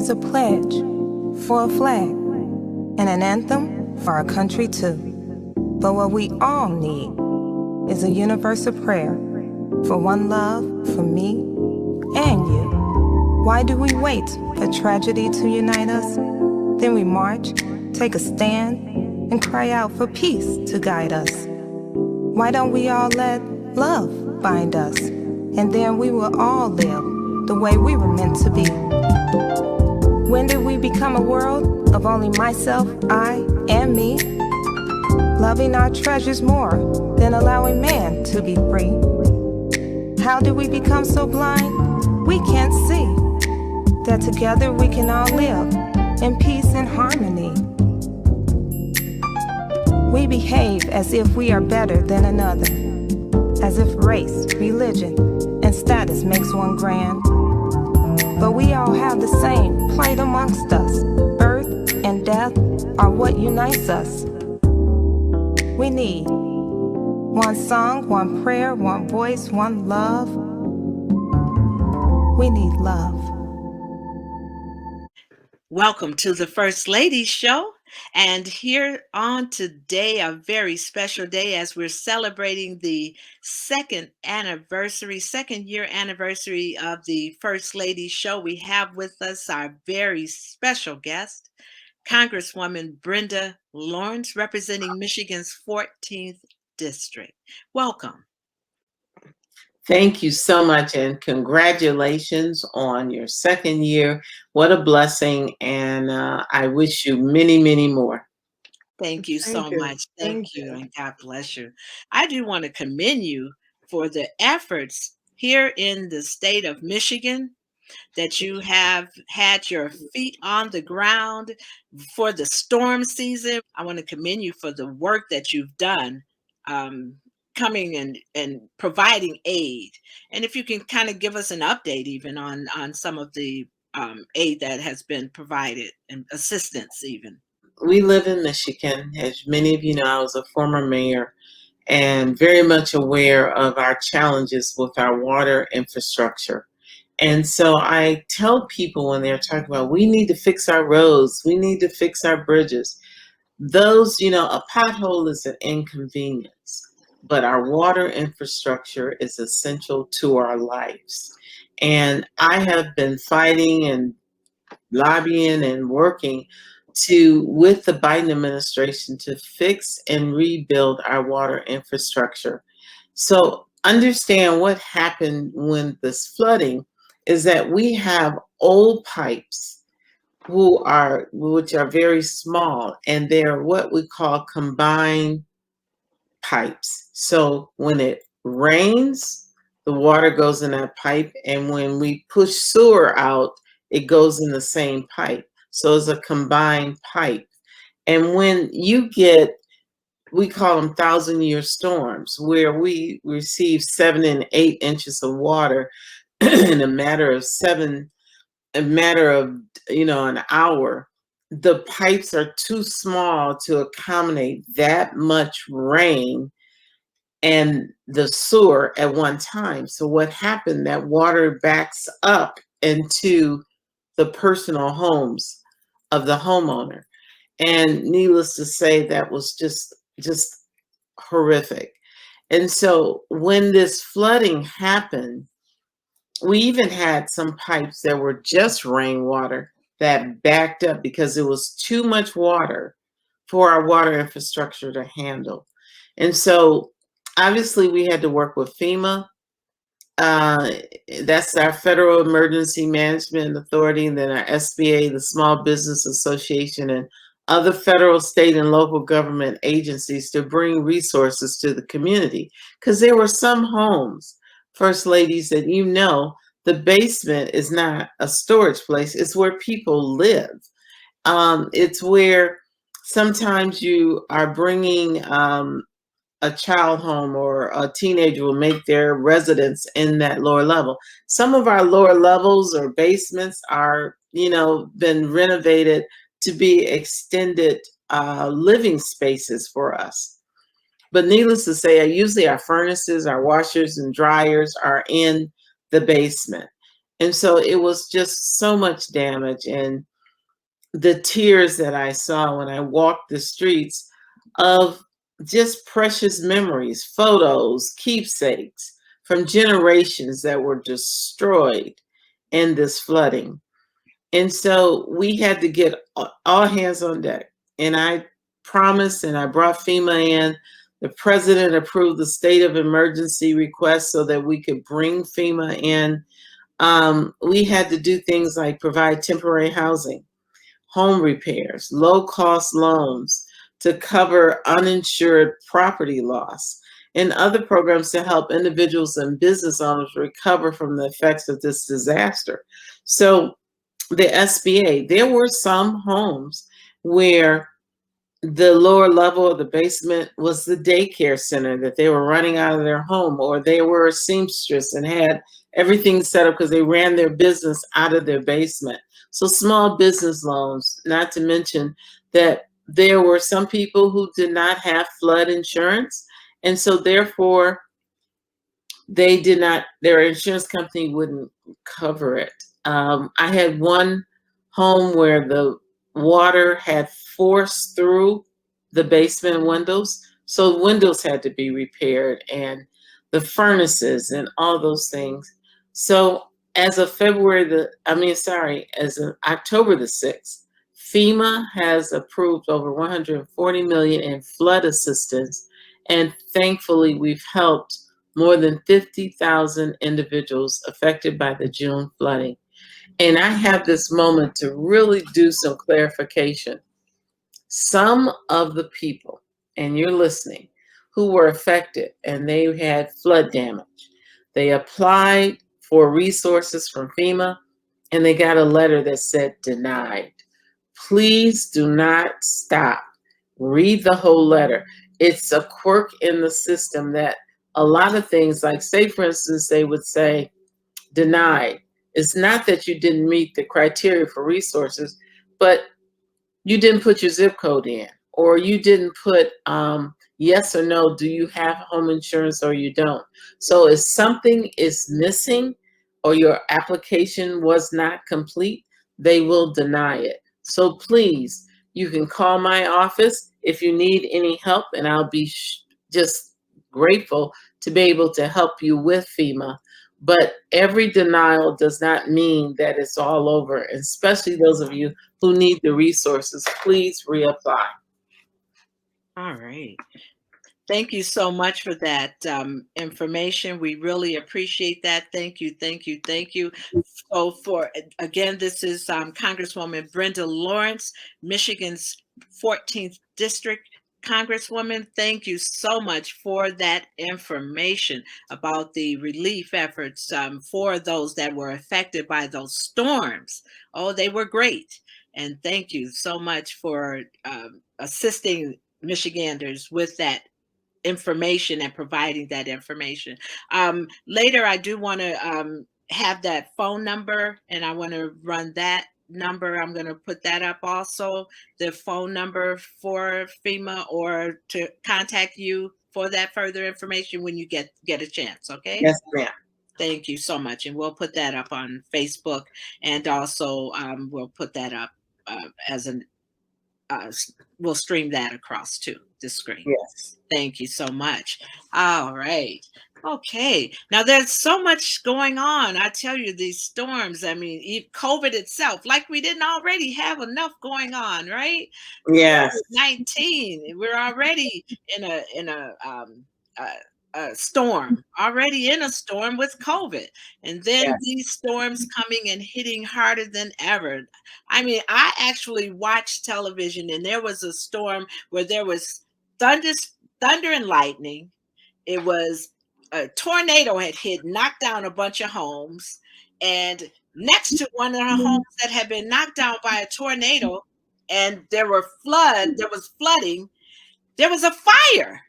There's a pledge for a flag and an anthem for our country too. But what we all need is a universal prayer for one love for me and you. Why do we wait for tragedy to unite us? Then we march, take a stand, and cry out for peace to guide us. Why don't we all let love bind us? And then we will all live the way we were meant to be. When did we become a world of only myself, I, and me? Loving our treasures more than allowing man to be free. How did we become so blind? We can't see that together we can all live in peace and harmony. We behave as if we are better than another, as if race, religion, and status makes one grand. But we all have the same plight amongst us. Birth and death are what unites us. We need one song, one prayer, one voice, one love. We need love. Welcome to the First Lady Show. And here on today, a very special day as we're celebrating the second year anniversary of the First Lady Show. We have with us our very special guest, Congresswoman Brenda Lawrence, representing Michigan's 14th District. Welcome. Thank you so much, and congratulations on your second year. What a blessing, and I wish you many, many more. Thank you so much. Thank you, and God bless you. I do want to commend you for the efforts here in the state of Michigan that you have had your feet on the ground for the storm season. I want to commend you for the work that you've done coming and providing aid. And if you can kind of give us an update even on some of the aid that has been provided and assistance even. We live in Michigan. As many of you know, I was a former mayor and very much aware of our challenges with our water infrastructure. And so I tell people when they're talking about, we need to fix our roads, we need to fix our bridges. Those, a pothole is an inconvenience, but our water infrastructure is essential to our lives. And I have been fighting and lobbying and working with the Biden administration to fix and rebuild our water infrastructure. So understand what happened when this flooding is that we have old pipes which are very small, and they're what we call combined pipes. So when it rains, the water goes in that pipe, and when we push sewer out, it goes in the same pipe. So it's a combined pipe. And when you get, we call them 1,000-year storms, where we receive 7 and 8 inches of water in a matter of an hour, the pipes are too small to accommodate that much rain and the sewer at one time. So what happened, that water backs up into the personal homes of the homeowner. And needless to say, that was just horrific. And so when this flooding happened, we even had some pipes that were just rainwater that backed up because it was too much water for our water infrastructure to handle. And so obviously we had to work with FEMA. That's our Federal Emergency Management Authority, and then our SBA, the Small Business Association, and other federal, state, and local government agencies to bring resources to the community. Because there were some homes, First Ladies, that the basement is not a storage place, it's where people live. It's where sometimes you are bringing a child home, or a teenager will make their residence in that lower level. Some of our lower levels or basements are, been renovated to be extended living spaces for us. But needless to say, usually our furnaces, our washers and dryers are in the basement. And so it was just so much damage. And the tears that I saw when I walked the streets of just precious memories, photos, keepsakes from generations that were destroyed in this flooding. And so we had to get all hands on deck. And I promised, and I brought FEMA in. The president approved the state of emergency request so that we could bring FEMA in. We had to do things like provide temporary housing, home repairs, low-cost loans to cover uninsured property loss, and other programs to help individuals and business owners recover from the effects of this disaster. So the SBA, there were some homes where the lower level of the basement was the daycare center that they were running out of their home, or they were a seamstress and had everything set up because they ran their business out of their basement. So small business loans, not to mention that there were some people who did not have flood insurance. And so therefore they did not, their insurance company wouldn't cover it. I had one home where the water had forced through the basement windows. So windows had to be repaired and the furnaces and all those things. So as of as of October the 6th, FEMA has approved over 140 million in flood assistance. And thankfully we've helped more than 50,000 individuals affected by the June flooding. And I have this moment to really do some clarification. Some of the people, and you're listening, who were affected and they had flood damage, they applied for resources from FEMA and they got a letter that said denied. Please do not stop. Read the whole letter. It's a quirk in the system that a lot of things, like say for instance, they would say denied. It's not that you didn't meet the criteria for resources, but you didn't put your zip code in, or you didn't put yes or no, do you have home insurance or you don't. So if something is missing or your application was not complete, they will deny it. So please, you can call my office if you need any help, and I'll be just grateful to be able to help you with FEMA. But every denial does not mean that it's all over, especially those of you who need the resources. Please reapply. All right. Thank you so much for that information. We really appreciate that. Thank you, thank you, thank you. So again, this is Congresswoman Brenda Lawrence, Michigan's 14th District Congresswoman. Thank you so much for that information about the relief efforts for those that were affected by those storms. Oh, they were great. And thank you so much for assisting Michiganders with that information and providing that information. Later, I do want to have that phone number, and I want to run that number. I'm going to put that up also, the phone number for FEMA, or to contact you for that further information when you get a chance. Okay. Yes, ma'am. Thank you so much. And we'll put that up on Facebook, and also we'll put that up as an we'll stream that across to the screen. Yes. Thank you so much. All right. Okay. Now there's so much going on. I tell you, these storms, I mean, COVID itself, like we didn't already have enough going on, right? Yes. 19. We're already in a storm, already in a storm with COVID. And then Yes. these storms coming and hitting harder than ever. I mean, I actually watched television, and there was a storm where there was thunder and lightning. It was a tornado had hit, knocked down a bunch of homes, and next to one of the homes that had been knocked down by a tornado, and there was flooding, there was a fire.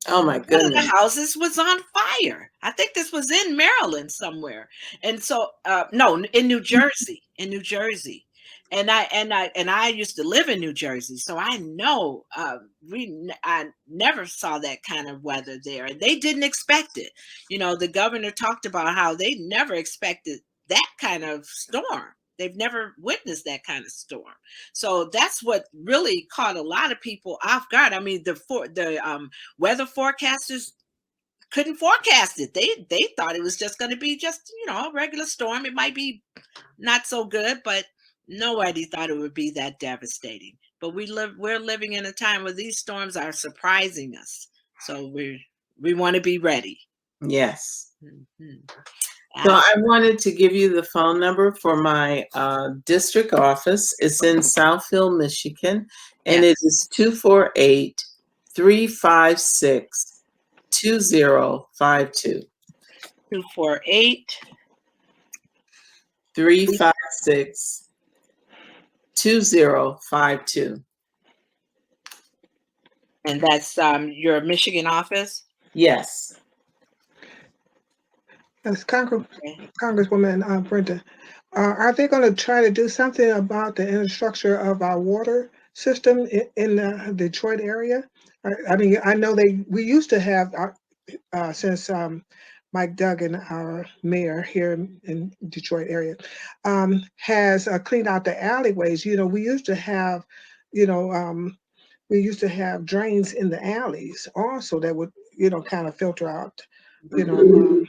Oh my goodness. One of the houses was on fire. I think this was in Maryland somewhere. And so, no, in New Jersey, I used to live in New Jersey, so I know I never saw that kind of weather there, and they didn't expect it. The governor talked about how they never expected that kind of storm. They've never witnessed that kind of storm, so that's what really caught a lot of people off guard. I mean, the weather forecasters couldn't forecast it. They thought it was just going to be just a regular storm. It might be not so good, but nobody thought it would be that devastating. But we're living in a time where these storms are surprising us, so we want to be ready. Yes. So I wanted to give you the phone number for my district office. It's in Southfield, Michigan, and it is 248-356-2052. 248-356-2052. And that's your Michigan office? Yes. As Congresswoman Brenda, are they going to try to do something about the infrastructure of our water system in the Detroit area? I mean, I know we used to have, since Mike Duggan, our mayor here in Detroit area, has cleaned out the alleyways. We used to have, drains in the alleys also that would, kind of filter out, to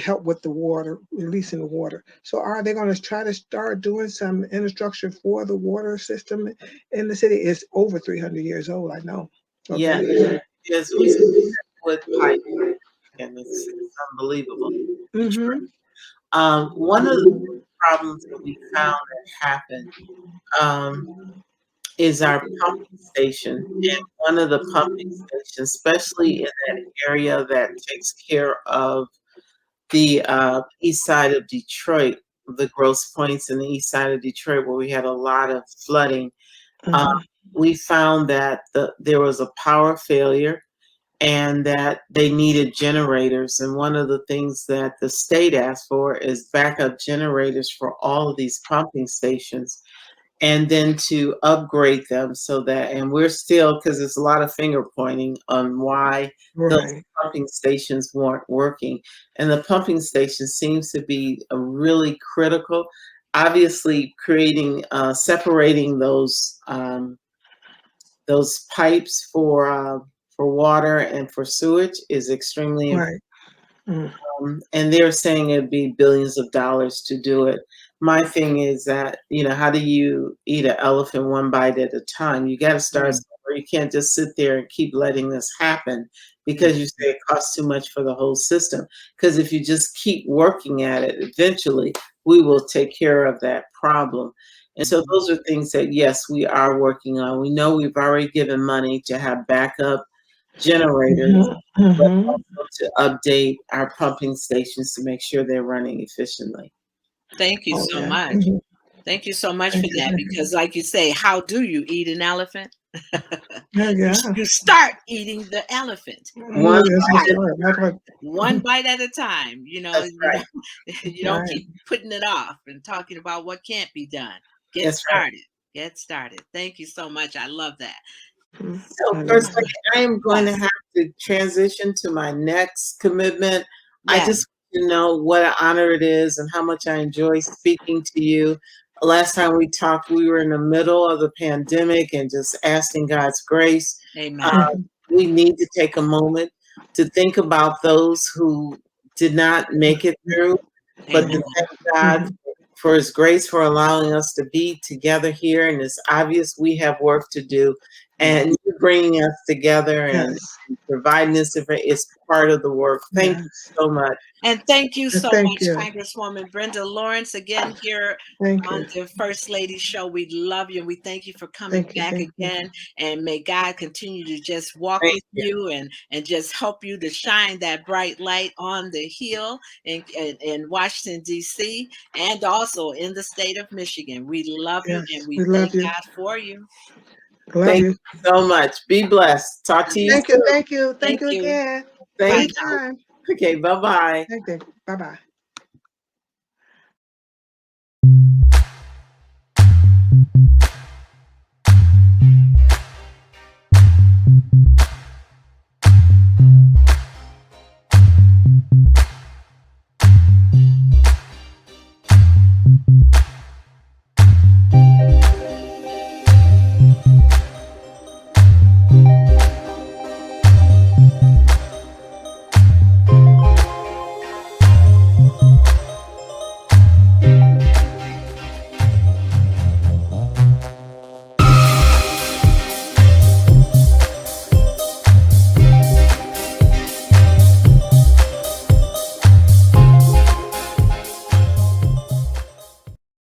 help with the water, releasing the water. So are they going to try to start doing some infrastructure for the water system in the city? It's over 300 years old, I know. Okay. Yes, we see with pipe, and it's unbelievable. Mm-hmm. One of the problems that we found that happened is our pumping station. And one of the pumping stations, especially in that area that takes care of the east side of Detroit, the Grosse Points in the east side of Detroit, where we had a lot of flooding, we found that there was a power failure and that they needed generators. And one of the things that the state asked for is backup generators for all of these pumping stations, and then to upgrade them so that, and we're still, because there's a lot of finger pointing on why those pumping stations weren't working. And the pumping station seems to be a really critical. Obviously, separating those pipes for water and for sewage is extremely important. And they're saying it'd be billions of dollars to do it. My thing is that, how do you eat an elephant one bite at a time? You got to start somewhere. You can't just sit there and keep letting this happen because you say it costs too much for the whole system. Because if you just keep working at it, eventually we will take care of that problem. And so those are things that, yes, we are working on. We know we've already given money to have backup generators, but also to update our pumping stations to make sure they're running efficiently. Thank you so much. Thank you so much for that, because like you say, how do you eat an elephant? You start eating the elephant. One bite at a time. You don't keep putting it off and talking about what can't be done. Get started. Thank you so much. I love that. So first, I am going to have to transition to my next commitment. I just want to know what an honor it is and how much I enjoy speaking to you. Last time we talked, we were in the middle of the pandemic and just asking God's grace. Amen. We need to take a moment to think about those who did not make it through, but to thank God for his grace, for allowing us to be together here. And it's obvious we have work to do. And you're bringing us together and providing this. It's part of the work. Thank you so much. And thank you so much, Congresswoman Brenda Lawrence, again here on the First Lady Show. We love you and we thank you for coming back again. And may God continue to just walk with you and just help you to shine that bright light on the Hill in Washington, D.C., and also in the state of Michigan. We love you and we thank God for you. Thank you so much. Be blessed. Talk to you soon. Thank you again. Thank you. Okay, bye-bye. Thank you. Bye-bye.